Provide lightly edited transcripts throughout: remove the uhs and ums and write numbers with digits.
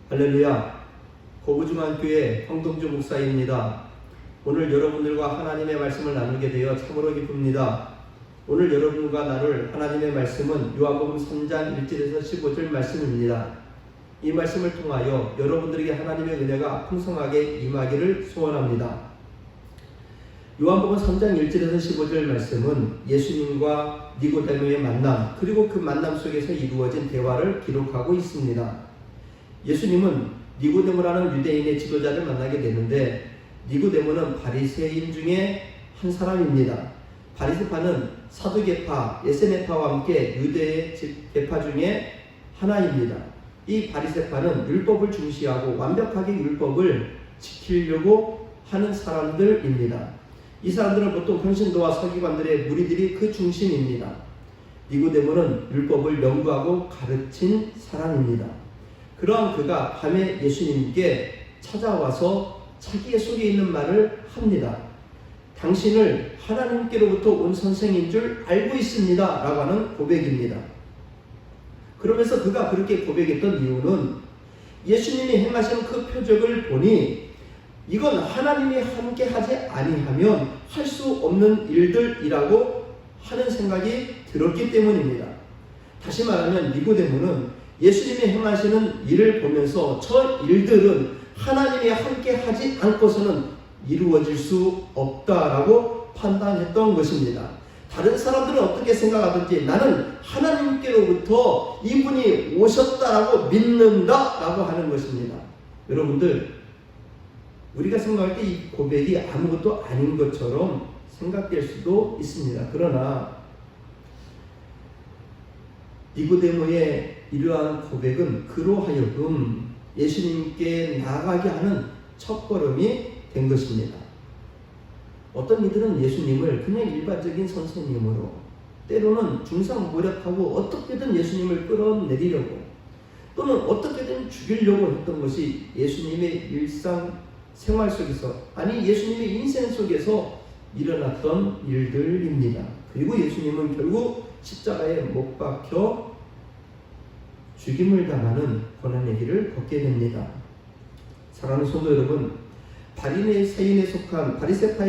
할렐루야. 고부중앙교회 황동주 목사입니다. 오늘 여러분들과 하나님의 말씀을 나누게 되어 참으로 기쁩니다. 오늘 여러분과 나눌 하나님의 말씀은 요한복음 3장 1절에서 15절 말씀입니다. 이 말씀을 통하여 여러분들에게 하나님의 은혜가 풍성하게 임하기를 소원합니다. 요한복음 3장 1절에서 15절 말씀은 예수님과 니고데모의 만남, 그리고 그 만남 속에서 이루어진 대화를 기록하고 있습니다. 예수님은 니고데모라는 유대인의 지도자를 만나게 되는데, 니고데모는 바리새인 중에 한 사람입니다. 바리새파는 사두개파, 에세네파와 함께 유대의 계파 중에 하나입니다. 이 바리새파는 율법을 중시하고 완벽하게 율법을 지키려고 하는 사람들입니다. 이 사람들은 보통 평신도와 서기관들의 무리들이 그 중심입니다. 니고데모는 율법을 연구하고 가르친 사람입니다. 그러한 그가 밤에 예수님께 찾아와서 자기의 속에 있는 말을 합니다. 당신을 하나님께로부터 온 선생인 줄 알고 있습니다 라고 하는 고백입니다. 그러면서 그가 그렇게 고백했던 이유는 예수님이 행하신 그 표적을 보니 이건 하나님이 함께 하지 아니하면 할 수 없는 일들이라고 하는 생각이 들었기 때문입니다. 다시 말하면 니고데모는 예수님이 행하시는 일을 보면서 저 일들은 하나님이 함께 하지 않고서는 이루어질 수 없다라고 판단했던 것입니다. 다른 사람들은 어떻게 생각하든지 나는 하나님께로부터 이분이 오셨다라고 믿는다라고 하는 것입니다. 여러분들, 우리가 생각할 때 이 고백이 아무것도 아닌 것처럼 생각될 수도 있습니다. 그러나 니고데모의 이러한 고백은 그로 하여금 예수님께 나아가게 하는 첫걸음이 된 것입니다. 어떤 이들은 예수님을 그냥 일반적인 선생님으로, 때로는 중상모략하고 어떻게든 예수님을 끌어내리려고 또는 어떻게든 죽이려고 했던 것이 예수님의 일상 생활 속에서, 아니 예수님의 인생 속에서 일어났던 일들입니다. 그리고 예수님은 결국 십자가에 못 박혀 죽임을 당하는 고난의 길을 걷게 됩니다. 사랑하는 성도 여러분, 바리새파에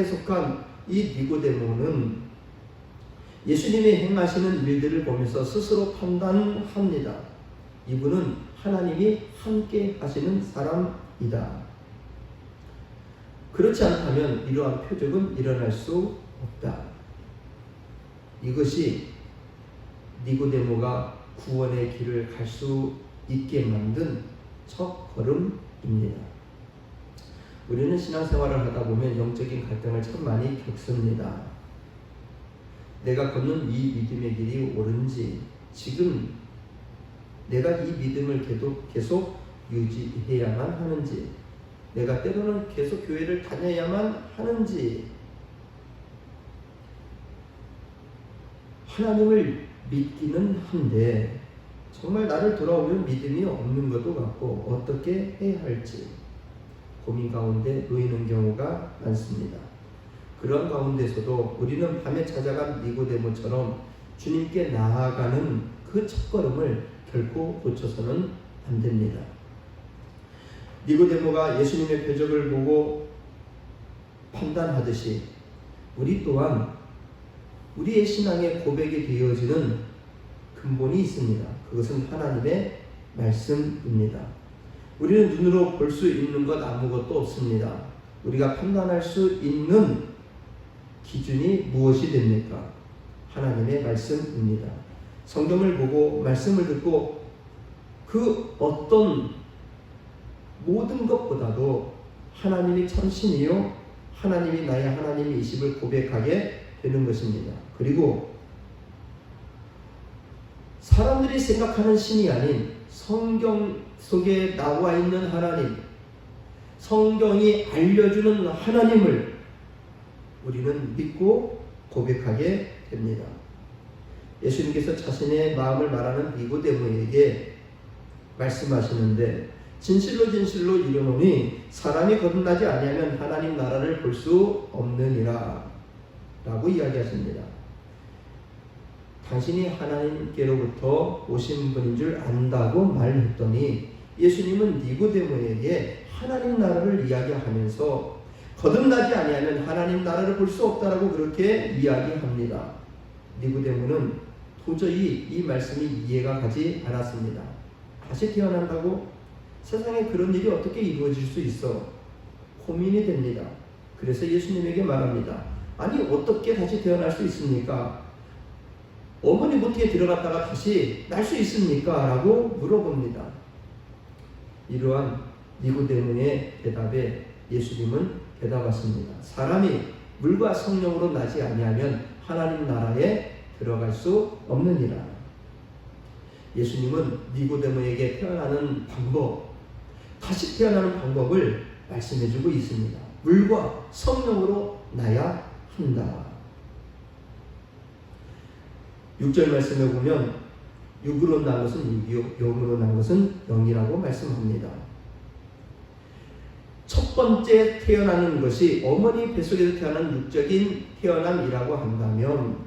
속한 이 니고데모는 예수님이 행하시는 일들을 보면서 스스로 판단합니다. 이분은 하나님이 함께 하시는 사람이다. 그렇지 않다면 이러한 표적은 일어날 수 없다. 이것이 니고데모가 구원의 길을 갈 수 있게 만든 첫 걸음입니다. 우리는 신앙생활을 하다 보면 영적인 갈등을 참 많이 겪습니다. 내가 걷는 이 믿음의 길이 옳은지, 지금 내가 이 믿음을 계속 유지해야만 하는지, 내가 때로는 계속 교회를 다녀야만 하는지, 하나님을 믿기는 한데 정말 나를 돌아오면 믿음이 없는 것도 같고 어떻게 해야 할지 고민 가운데 놓이는 경우가 많습니다. 그런 가운데서도 우리는 밤에 찾아간 니고데모처럼 주님께 나아가는 그 첫걸음을 결코 놓쳐서는 안 됩니다. 니고데모가 예수님의 표적을 보고 판단하듯이 우리 또한 우리의 신앙의 고백이 되어지는 근본이 있습니다. 그것은 하나님의 말씀입니다. 우리는 눈으로 볼 수 있는 것 아무것도 없습니다. 우리가 판단할 수 있는 기준이 무엇이 됩니까? 하나님의 말씀입니다. 성경을 보고 말씀을 듣고 그 어떤 모든 것보다도 하나님이 참신이요 하나님이 나의 하나님이심을 고백하게 되는 것입니다. 그리고 사람들이 생각하는 신이 아닌 성경 속에 나와 있는 하나님, 성경이 알려주는 하나님을 우리는 믿고 고백하게 됩니다. 예수님께서 자신의 마음을 말하는 니고데모에게 말씀하시는데, 진실로 진실로 이르노니 사람이 거듭나지 아니하면 하나님 나라를 볼 수 없느니라 라고 이야기하십니다. 당신이 하나님께로부터 오신 분인 줄 안다고 말했더니 예수님은 니고데모에게 하나님 나라를 이야기하면서 거듭나지 아니하면 하나님 나라를 볼 수 없다라고 그렇게 이야기합니다. 니고데모는 도저히 이 말씀이 이해가 가지 않았습니다. 다시 태어난다고? 세상에 그런 일이 어떻게 이루어질 수 있어? 고민이 됩니다. 그래서 예수님에게 말합니다. 아니 어떻게 다시 태어날 수 있습니까? 어머니 못에 들어갔다가 다시 날 수 있습니까? 라고 물어봅니다. 이러한 니고데모의 대답에 예수님은 대답하십니다. 사람이 물과 성령으로 나지 아니하면 하나님 나라에 들어갈 수 없느니라. 예수님은 니고데모에게 태어나는 방법, 다시 태어나는 방법을 말씀해주고 있습니다. 물과 성령으로 나야 한다. 6절 말씀에 보면 육으로 난 것은 육이요 영으로 난 것은 영이라고 말씀합니다. 첫 번째 태어나는 것이 어머니 뱃속에서 태어난 육적인 태어남이라고 한다면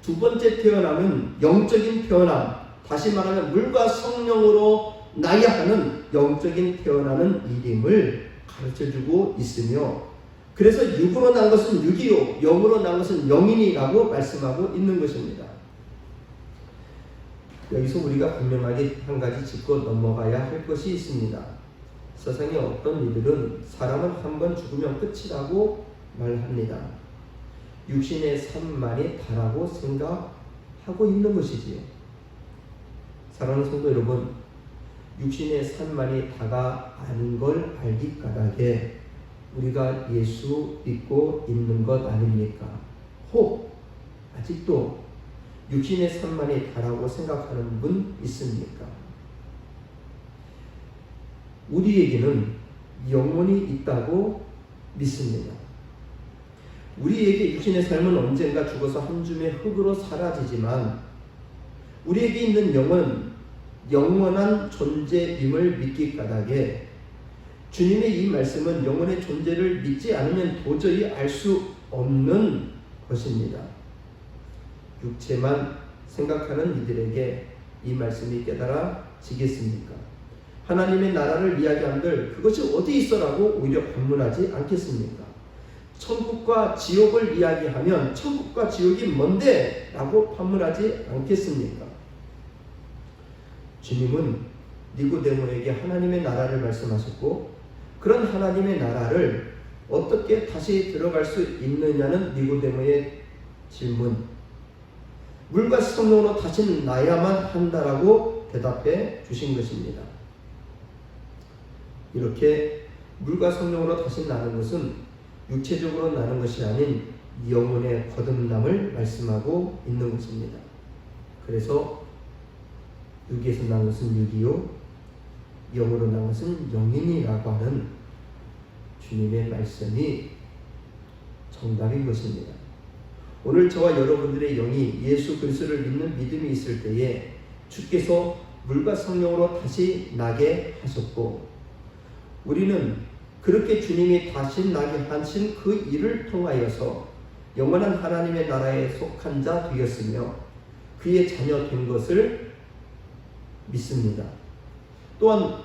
두 번째 태어남은 영적인 태어남, 다시 말하면 물과 성령으로 나야 하는 영적인 태어나는 일임을 가르쳐주고 있으며, 그래서 육으로 난 것은 육이요 영으로 난 것은 영이니라고 말씀하고 있는 것입니다. 여기서 우리가 분명하게 한 가지 짚고 넘어가야 할 것이 있습니다. 세상에 어떤 이들은 사람은 한 번 죽으면 끝이라고 말합니다. 육신의 삶만이 다라고 생각하고 있는 것이지요. 사랑하는 성도 여러분, 육신의 삶만이 다가 아닌 걸 알기까닭에 우리가 예수 믿고 있는 것 아닙니까? 혹 아직도 육신의 삶만이 다라고 생각하는 분 있습니까? 우리에게는 영혼이 있다고 믿습니다. 우리에게 육신의 삶은 언젠가 죽어서 한 줌의 흙으로 사라지지만 우리에게 있는 영은 영원한 존재임을 믿기까닭에 주님의 이 말씀은 영혼의 존재를 믿지 않으면 도저히 알 수 없는 것입니다. 육체만 생각하는 이들에게 이 말씀이 깨달아지겠습니까? 하나님의 나라를 이야기한들 그것이 어디 있어라고 오히려 반문하지 않겠습니까? 천국과 지옥을 이야기하면 천국과 지옥이 뭔데? 라고 반문하지 않겠습니까? 주님은 니고데모에게 하나님의 나라를 말씀하셨고, 그런 하나님의 나라를 어떻게 다시 들어갈 수 있느냐는 니고데모의 질문, 물과 성령으로 다시 나야만 한다라고 대답해 주신 것입니다. 이렇게 물과 성령으로 다시 나는 것은 육체적으로 나는 것이 아닌 영혼의 거듭남을 말씀하고 있는 것입니다. 그래서 육에서 난 것은 육이요 영으로 난 것은 영이니라고 하는 주님의 말씀이 정답인 것입니다. 오늘 저와 여러분들의 영이 예수 그리스도를 믿는 믿음이 있을 때에 주께서 물과 성령으로 다시 나게 하셨고, 우리는 그렇게 주님이 다시 나게 하신 그 일을 통하여서 영원한 하나님의 나라에 속한 자 되었으며 그의 자녀 된 것을 믿습니다. 또한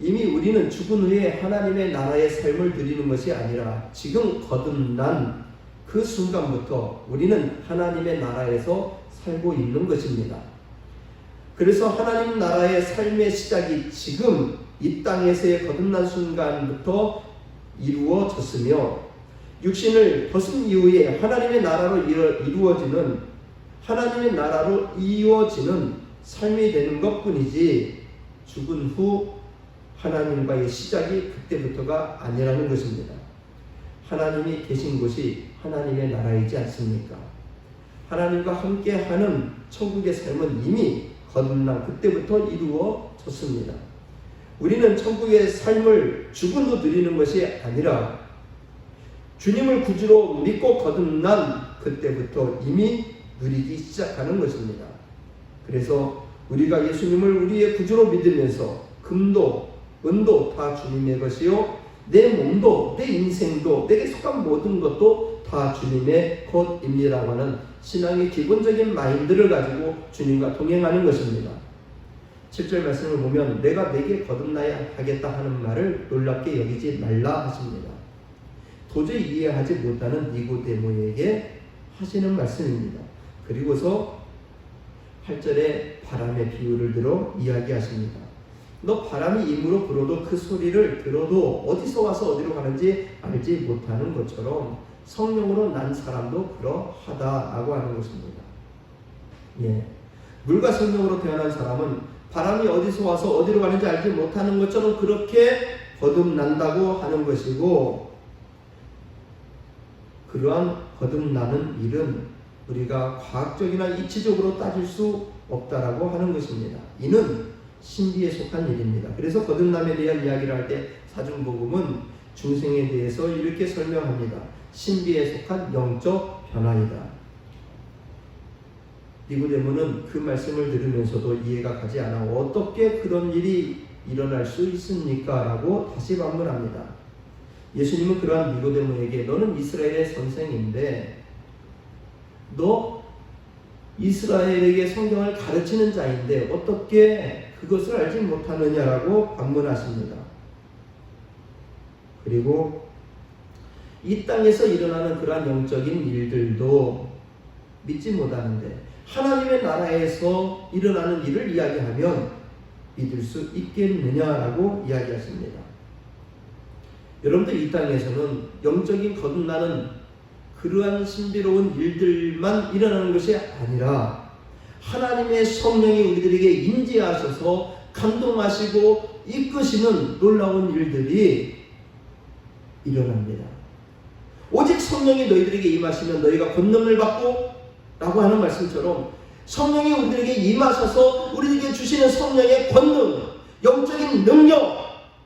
이미 우리는 죽은 후에 하나님의 나라의 삶을 누리는 것이 아니라 지금 거듭난 그 순간부터 우리는 하나님의 나라에서 살고 있는 것입니다. 그래서 하나님 나라의 삶의 시작이 지금 이 땅에서의 거듭난 순간부터 이루어졌으며, 육신을 벗은 이후에 하나님의 나라로 이루어지는 하나님의 나라로 이루어지는 삶이 되는 것뿐이지 죽은 후 하나님과의 시작이 그때부터가 아니라는 것입니다. 하나님이 계신 곳이 하나님의 나라이지 않습니까? 하나님과 함께하는 천국의 삶은 이미 거듭난 그때부터 이루어졌습니다. 우리는 천국의 삶을 죽은 후 누리는 것이 아니라 주님을 구주로 믿고 거듭난 그때부터 이미 누리기 시작하는 것입니다. 그래서 우리가 예수님을 우리의 구주로 믿으면서 금도 은도 다 주님의 것이요 내 몸도 내 인생도 내게 속한 모든 것도 다 주님의 것입니다라고 하는 신앙의 기본적인 마인드를 가지고 주님과 동행하는 것입니다. 7절 말씀을 보면 내가 내게 거듭나야 하겠다 하는 말을 놀랍게 여기지 말라 하십니다. 도저히 이해하지 못하는 니고데모에게 하시는 말씀입니다. 그리고서 8절에 바람의 비유를 들어 이야기하십니다. 너 바람이 임으로 불어도 그 소리를 들어도 어디서 와서 어디로 가는지 알지 못하는 것처럼 성령으로 난 사람도 그러하다라고 하는 것입니다. 물과 성령으로 태어난 사람은 바람이 어디서 와서 어디로 가는지 알지 못하는 것처럼 그렇게 거듭난다고 하는 것이고, 그러한 거듭나는 일은 우리가 과학적이나 이치적으로 따질 수 없다라고 하는 것입니다. 이는 신비에 속한 일입니다. 그래서 거듭남에 대한 이야기를 할 때 사중복음은 중생에 대해서 이렇게 설명합니다. 신비에 속한 영적 변화이다. 니고데모는 그 말씀을 들으면서도 이해가 가지 않아 어떻게 그런 일이 일어날 수 있습니까? 라고 다시 반문합니다. 예수님은 그러한 니고데모에게 너는 이스라엘의 선생인데 너 이스라엘에게 성경을 가르치는 자인데 어떻게 그것을 알지 못하느냐라고 반문하십니다. 그리고 이 땅에서 일어나는 그러한 영적인 일들도 믿지 못하는데 하나님의 나라에서 일어나는 일을 이야기하면 믿을 수 있겠느냐라고 이야기하십니다. 여러분들 이 땅에서는 영적인 거듭나는 그러한 신비로운 일들만 일어나는 것이 아니라 하나님의 성령이 우리들에게 임재하셔서 감동하시고 이끄시는 놀라운 일들이 일어납니다. 오직 성령이 너희들에게 임하시면 너희가 권능을 받고 라고 하는 말씀처럼 성령이 우리들에게 임하셔서 우리들에게 주시는 성령의 권능, 영적인 능력,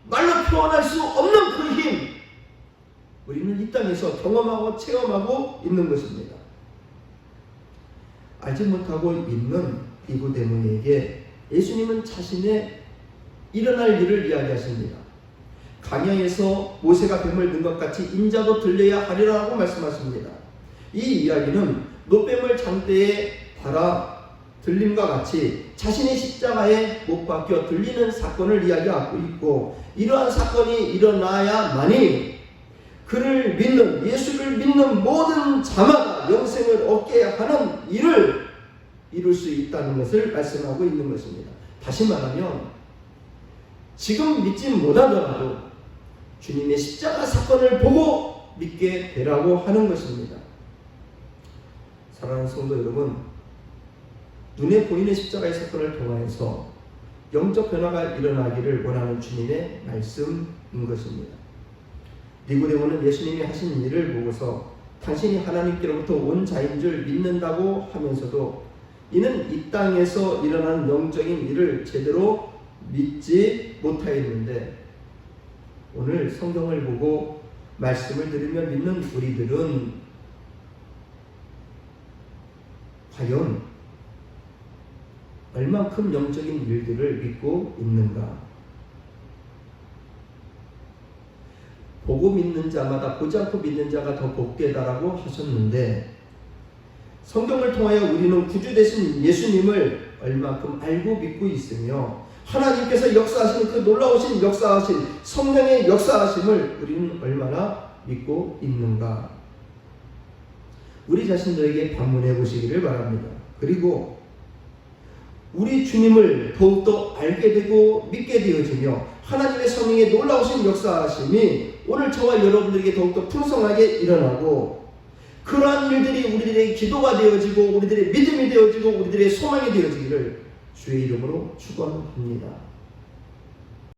말로 표현할 수 없는 그 힘, 우리는 이 땅에서 경험하고 체험하고 있는 것입니다. 알지 못하고 있는 니고데모에게 예수님은 자신의 일어날 일을 이야기하십니다. 강야에서 모세가 뱀을 든 것 같이 인자도 들려야 하리라고 말씀하십니다. 이 이야기는 노뱀을 장대에 달아 들림과 같이 자신의 십자가에 못 박혀 들리는 사건을 이야기하고 있고, 이러한 사건이 일어나야만이 그를 믿는, 예수를 믿는 모든 자마다 영생을 얻게 하는 일을 이룰 수 있다는 것을 말씀하고 있는 것입니다. 다시 말하면 지금 믿지 못하더라도 주님의 십자가 사건을 보고 믿게 되라고 하는 것입니다. 사랑하는 성도 여러분, 눈에 보이는 십자가의 사건을 통하여서 영적 변화가 일어나기를 원하는 주님의 말씀인 것입니다. 니고데모는 예수님이 하신 일을 보고서 당신이 하나님께로부터 온 자인 줄 믿는다고 하면서도 이는 이 땅에서 일어나는 영적인 일을 제대로 믿지 못하였는데, 오늘 성경을 보고 말씀을 들으며 믿는 우리들은 과연 얼만큼 영적인 일들을 믿고 있는가? 보고 믿는 자마다 보지 않고 믿는 자가 더 복되다라고 하셨는데, 성경을 통하여 우리는 구주 되신 예수님을 얼만큼 알고 믿고 있으며 하나님께서 역사하시는 그 놀라우신 역사하신 성령의 역사하심을 우리는 얼마나 믿고 있는가? 우리 자신들에게 반문해 보시기를 바랍니다. 그리고 우리 주님을 더욱더 알게 되고 믿게 되어지며 하나님의 성령의 놀라우신 역사하심이 오늘 저와 여러분들에게 더욱더 풍성하게 일어나고, 그러한 일들이 우리들의 기도가 되어지고 우리들의 믿음이 되어지고 우리들의 소망이 되어지기를 주의 이름으로 축원합니다.